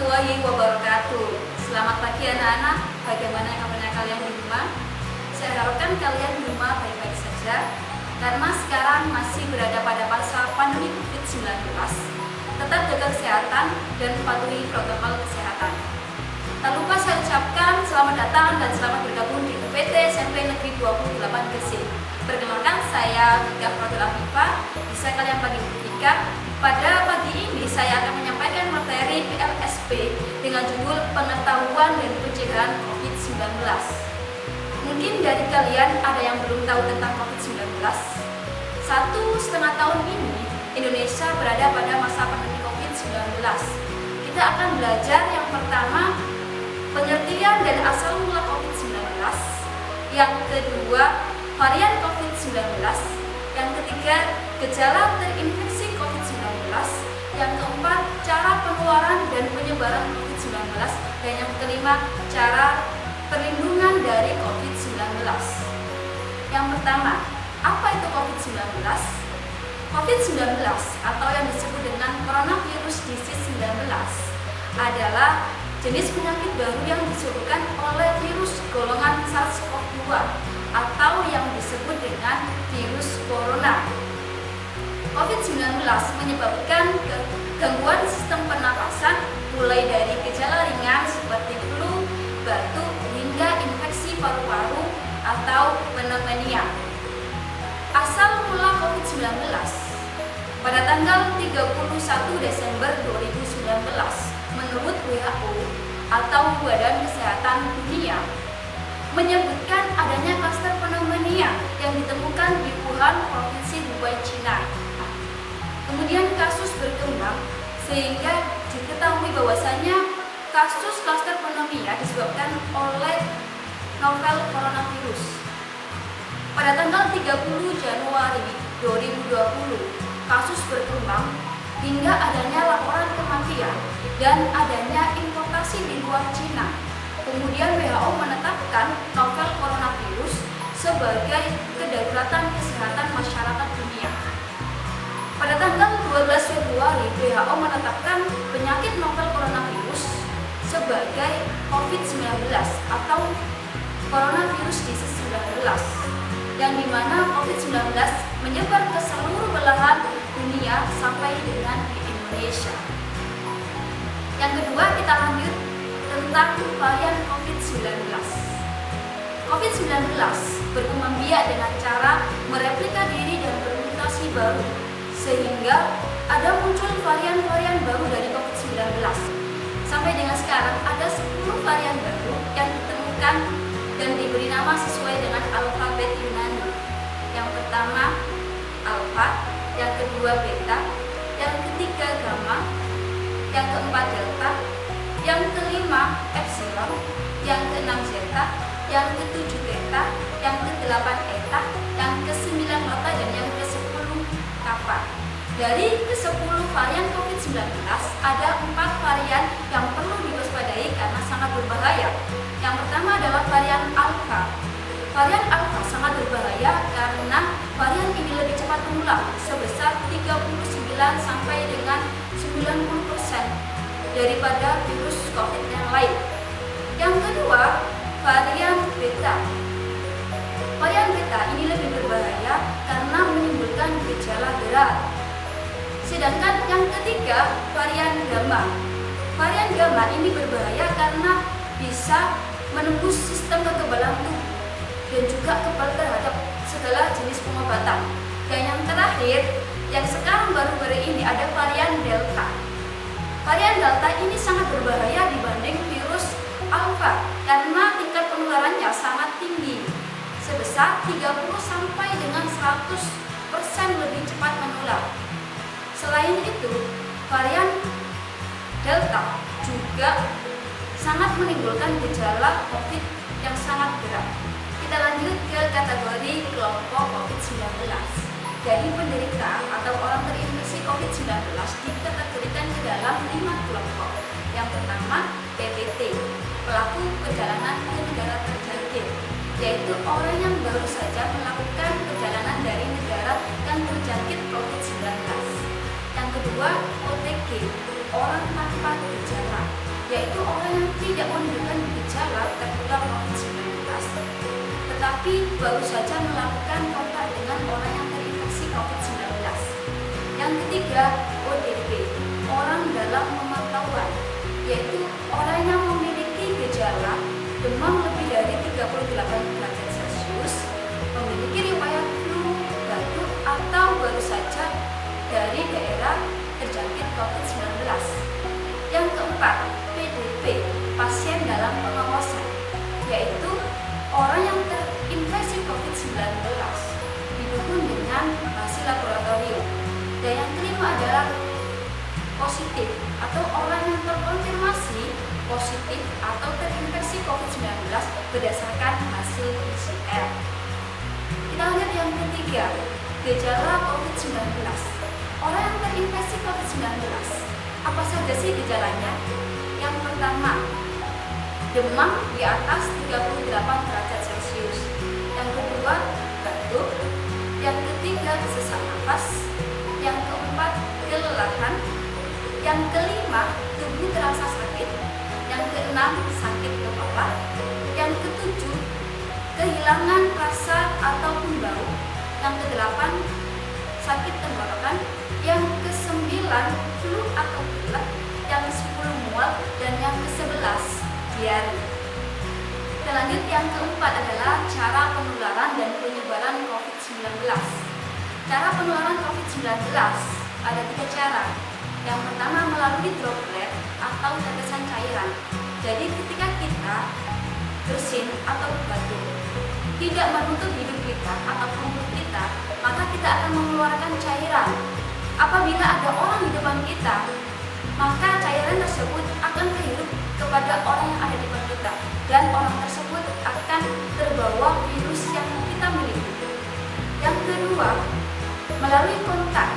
warahmatullahi wabarakatuh. Selamat pagi anak-anak, bagaimana kabarnya kalian di rumah? Saya harapkan kalian di rumah baik-baik saja. Karena sekarang masih berada pada masa pandemi COVID-19. Tetap jaga kesehatan dan patuhi protokol kesehatan. Tak lupa saya ucapkan selamat datang dan selamat bergabung di UPT SMP Negeri 28 Gresik. Perkenalkan, saya Gita Fadila Fifa. Bisa kalian bagi Vika. Pada pagi ini saya akan menyampaikan materi PLSP dengan judul Pengetahuan dan Pencegahan COVID-19. Mungkin dari kalian ada yang belum tahu tentang COVID-19. 1,5 tahun ini Indonesia berada pada masa pandemi COVID-19. Kita akan belajar yang pertama, pengertian dan asal mula COVID-19. Yang kedua, varian COVID-19. Yang ketiga, gejala terinfeksi COVID-19. Yang keempat, cara penularan dan penyebaran COVID-19. Dan yang kelima, cara perlindungan dari COVID-19. Yang pertama, apa itu COVID-19? COVID-19 atau yang disebut dengan coronavirus disease 19 adalah jenis penyakit baru yang disebabkan oleh virus golongan SARS-CoV-2 atau yang disebut dengan virus corona. COVID-19 menyebabkan gangguan sistem pernapasan mulai dari gejala ringan seperti flu, batuk, hingga infeksi paru-paru atau pneumonia. Asal mula COVID-19 pada tanggal 31 Desember 2019 menurut WHO atau Badan Kesehatan Dunia menyebutkan adanya klaster pneumonia yang ditemukan di Wuhan, Provinsi Hubei, China. Kemudian kasus berkembang sehingga diketahui bahwasanya kasus klaster pneumonia disebabkan oleh novel coronavirus. Pada tanggal 30 Januari 2020, kasus berkembang hingga adanya laporan kematian dan adanya importasi di luar Cina. Kemudian WHO menetapkan novel coronavirus sebagai kedaruratan kesehatan masyarakat dunia. Pada tanggal 12 Februari, WHO menetapkan penyakit novel coronavirus sebagai COVID-19 atau coronavirus disease 19, yang dimana COVID-19 menyebar ke seluruh belahan dunia sampai dengan di Indonesia. Yang kedua, kita lanjut tentang varian COVID-19. COVID-19 berkembang biak dengan cara mereplika diri dan bermutasi baru, sehingga ada muncul varian-varian baru dari COVID-19. Sampai dengan sekarang ada 10 varian baru yang ditemukan dan diberi nama sesuai dengan alfabet Yunani. Yang pertama alfa, yang kedua beta, yang ketiga gamma, yang keempat delta, yang kelima epsilon, yang keenam zeta, yang ketujuh theta, yang kedelapan eta, yang kesembilan lambda, dan yang ke-10 kappa. Dari ke-10 varian COVID-19 ada 4 varian yang perlu diwaspadai karena sangat berbahaya. Yang pertama adalah varian alfa. Varian alfa sangat berbahaya karena varian ini lebih cepat menular sebesar 39 sampai dengan 90% daripada virus COVID yang lain. Yang kedua, varian beta. Varian beta ini lebih berbahaya karena menimbulkan gejala berat. Sedangkan yang ketiga, varian gamma. Varian gamma ini berbahaya karena bisa menembus sistem kekebalan tubuh dan juga kebal terhadap segala jenis pengobatan. Dan yang terakhir, yang sekarang baru-baru ini ada varian delta. Varian delta ini sangat berbahaya dibanding virus alfa karena tingkat penularannya sangat tinggi, sebesar 30 sampai dengan 100% lebih cepat menular. Selain itu, varian delta juga sangat menimbulkan gejala COVID yang sangat berat. Kita lanjut ke kategori kelompok COVID-19. Jadi penderita atau orang terinfeksi COVID-19 dikategorikan ke dalam 5 kelompok. Yang pertama, PPT, pelaku perjalanan ke negara terjangkit, yaitu orang yang baru saja melakukan perjalanan dari negara yang terjangkit COVID-19. Yang kedua, OTG, orang tanpa gejala, yaitu orang yang tidak menunjukkan gejala tertular COVID-19, tetapi baru saja melakukan kontak dengan orang yang terinfeksi COVID-19. Yang ketiga, ODP, orang dalam pemantauan, yaitu orang yang memiliki gejala demam lebih dari 38 derajat Celcius, memiliki riwayat flu, batuk, atau baru saja dari daerah terjangkit COVID-19. Yang keempat, PDP, pasien dalam pengawasan, yaitu orang yang terinfeksi COVID-19 didukung dengan hasil laboratorium. Dan yang kelima adalah positif atau orang yang terkonfirmasi positif atau terinfeksi COVID-19 berdasarkan hasil PCR. Kita lihat yang ketiga, gejala COVID-19. Orang yang terinfeksi COVID-19, apa saja sih gejalanya? Yang pertama, demam di atas 38 derajat Celcius. Yang kedua, batuk. Yang ketiga, sesak nafas. Yang keempat, kelelahan. Yang kelima, tubuh terasa sakit. Yang keenam, sakit kepala. Yang ketujuh, kehilangan rasa ataupun bau. Yang kedelapan, sakit tenggorokan. Yang kesembilan, flu atau pilek. Yang ke-10, mual. Dan yang ke-11, diare. Kita lanjut, yang keempat adalah cara penularan dan penyebaran COVID-19. Cara penularan COVID-19 ada 3 cara. Yang pertama, melalui droplet atau tetesan cairan. Jadi ketika kita bersin atau batuk, tidak menutup hidung kita ataupun mulut kita, maka kita akan mengeluarkan cairan. Apabila ada orang di depan kita, maka cairan tersebut akan terhirup kepada orang yang ada di depan kita, dan orang tersebut akan terbawa virus yang kita miliki. Yang kedua, melalui kontak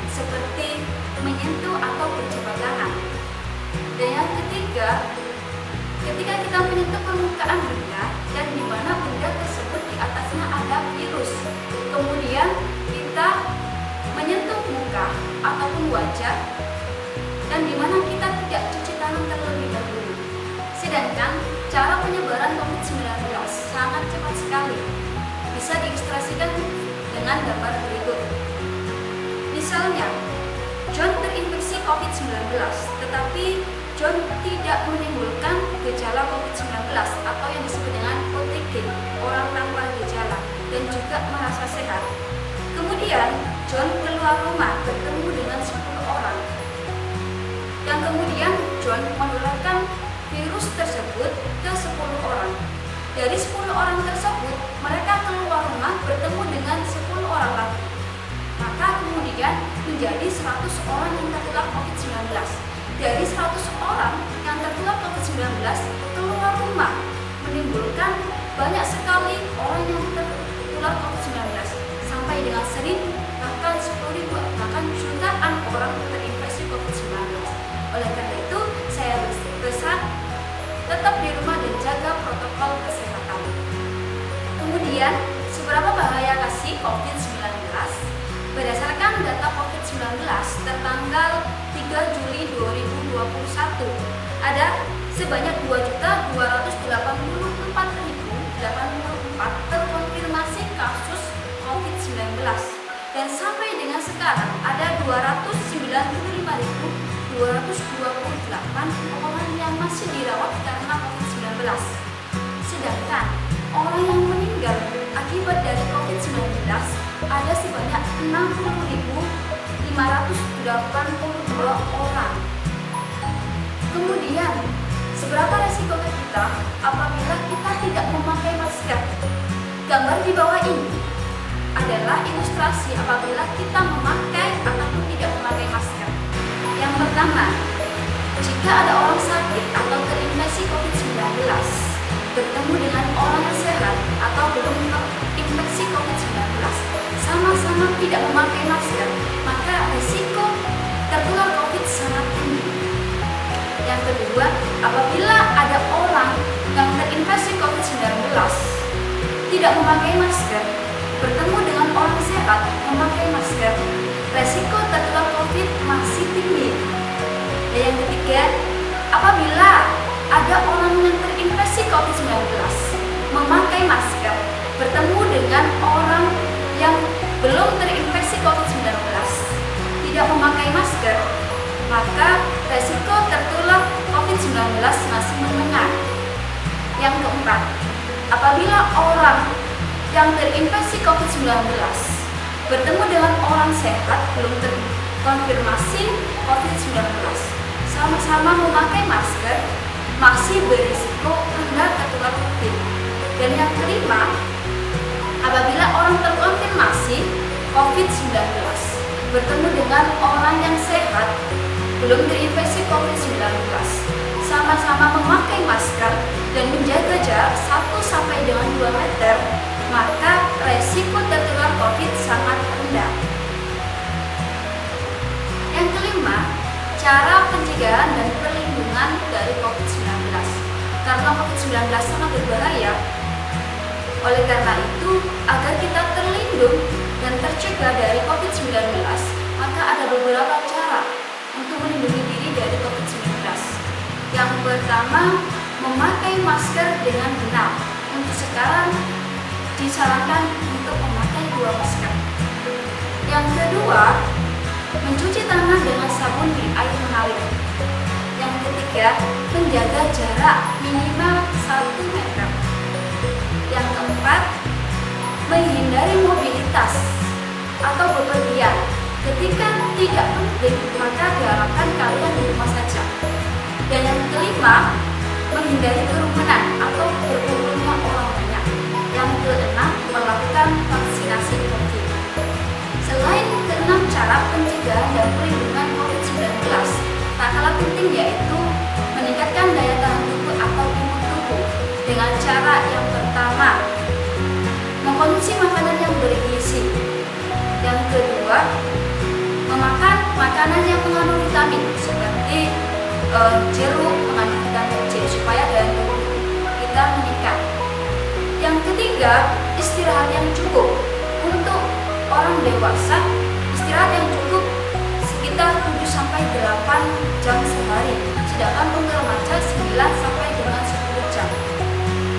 seperti menyentuh atau berjabat tangan. Dan yang ketiga, ketika kita menyentuh permukaan benda dan di mana benda tersebut di atasnya ada virus, kemudian kita menyentuh muka ataupun wajah dan di mana kita tidak cuci tangan terlebih dahulu. Sedangkan cara penyebaran COVID-19 sangat cepat sekali. Bisa diilustrasikan dengan gambar berikut. Misalnya, John terinfeksi COVID-19, tetapi John tidak menimbulkan gejala COVID-19 atau yang disebut dengan OTG, orang tanpa gejala, dan juga merasa sehat. Kemudian, John keluar rumah bertemu dengan 10 orang. Yang kemudian, John menularkan virus tersebut ke 10 orang. Dari 10 orang tersebut, mereka keluar rumah bertemu dengan 10 orang lagi. Maka kemudian menjadi 100 orang yang tertular COVID-19. Dari 100 orang yang tertular COVID-19 keluar rumah, menimbulkan banyak sekali orang yang tertular COVID-19. Sampai dengan 1.000, bahkan 10.000, bahkan jutaan orang terinfeksi COVID-19. Oleh karena itu, saya berpesan tetap di rumah dan jaga protokol kesehatan. Kemudian, seberapa bahayakah sih COVID-19? Berdasarkan data COVID-19 tertanggal 3 Juli 2021, ada sebanyak 2.284.084 terkonfirmasi kasus COVID-19. Dan sampai dengan sekarang ada 295.228 orang yang masih dirawat karena COVID-19. Sedangkan orang yang meninggal akibat dari COVID-19 ada sebanyak 60.582 orang. Kemudian, seberapa resiko kita apabila kita tidak memakai masker? Gambar di bawah ini adalah ilustrasi apabila kita memakai ataupun tidak memakai masker. Yang pertama, jika ada orang sakit atau terinfeksi COVID-19 bertemu dengan orang yang sehat atau belum terinfeksi COVID-19 sama-sama tidak memakai masker, maka risiko tertular COVID sangat tinggi. Yang kedua, apabila ada orang yang terinfeksi COVID-19 tidak memakai masker, bertemu dengan orang sehat memakai masker, risiko tertular COVID masih tinggi. Dan yang ketiga, apabila ada orang yang terinfeksi COVID-19 memakai masker, bertemu dengan orang yang belum terinfeksi COVID-19 tidak memakai masker, maka resiko tertular COVID-19 masih menengah. Yang keempat, apabila orang yang terinfeksi COVID-19 bertemu dengan orang sehat belum terkonfirmasi COVID-19, sama-sama memakai masker, masih berisiko rendah tertular COVID. Dan yang kelima, apabila orang terkonfirmasi COVID-19 bertemu dengan orang yang sehat belum terinfeksi COVID-19, sama-sama memakai masker dan menjaga jarak 1-2 meter, maka resiko tertular COVID sangat rendah. Yang kelima, cara pencegahan dan perlindungan dari COVID-19. Karena COVID-19 sangat berbahaya, oleh karena itu, agar kita terlindung dan tercegah dari COVID-19, maka ada beberapa cara untuk melindungi diri dari COVID-19. Yang pertama, memakai masker dengan benar. Untuk sekarang, disarankan untuk memakai 2 masker. Yang kedua, mencuci tangan dengan sabun di air mengalir. Yang ketiga, menjaga jarak minimal 1 meter. Yang keempat, menghindari mobilitas atau bepergian. Ketika tidak penting, maka diharapkan kalian di rumah saja. Dan yang kelima, menghindari kerumunan atau berkumpulnya orang banyak. Yang keenam, melakukan vaksinasi COVID. Selain keenam cara pencegahan dan perlindungan COVID-19, tak kalah penting yaitu meningkatkan daya tahan tubuh atau imun tubuh dengan cara yang pertama, mengkonsumsi makanan yang bergizi. Yang kedua, memakan makanan yang mengandung vitamin seperti jeruk mengandung vitamin C supaya daya tubuh kita meningkat. Yang ketiga, istirahat yang cukup. Untuk orang dewasa, istirahat yang cukup sekitar 7-8 jam sehari, sedangkan untuk remaja 9-10 jam.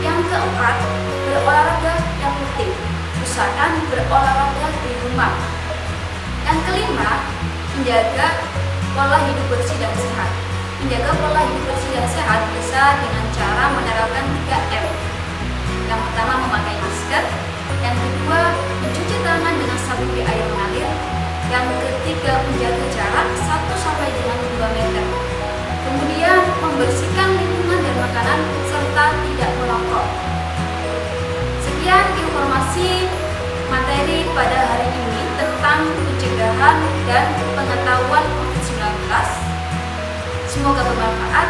Yang keempat, berolahraga yang rutin. Usahakan berolahraga di rumah. Yang kelima, menjaga pola hidup bersih dan sehat. Menjaga pola hidup bersih dan sehat bisa dengan cara menerapkan 3M. Yang pertama, memakai masker. Yang kedua, mencuci tangan dengan sabun di air mengalir. Yang ketiga, menjaga jarak 1-2 meter. Kemudian, membersihkan lingkungan dan makanan serta tidak merokok. Sekian informasi materi pada hari ini tentang pencegahan dan pengetahuan COVID-19. Semoga bermanfaat.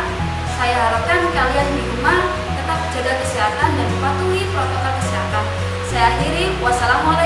Saya harapkan kalian di rumah tetap jaga kesehatan dan patuhi protokol kesehatan. Saya akhiri. Wassalamualaikum.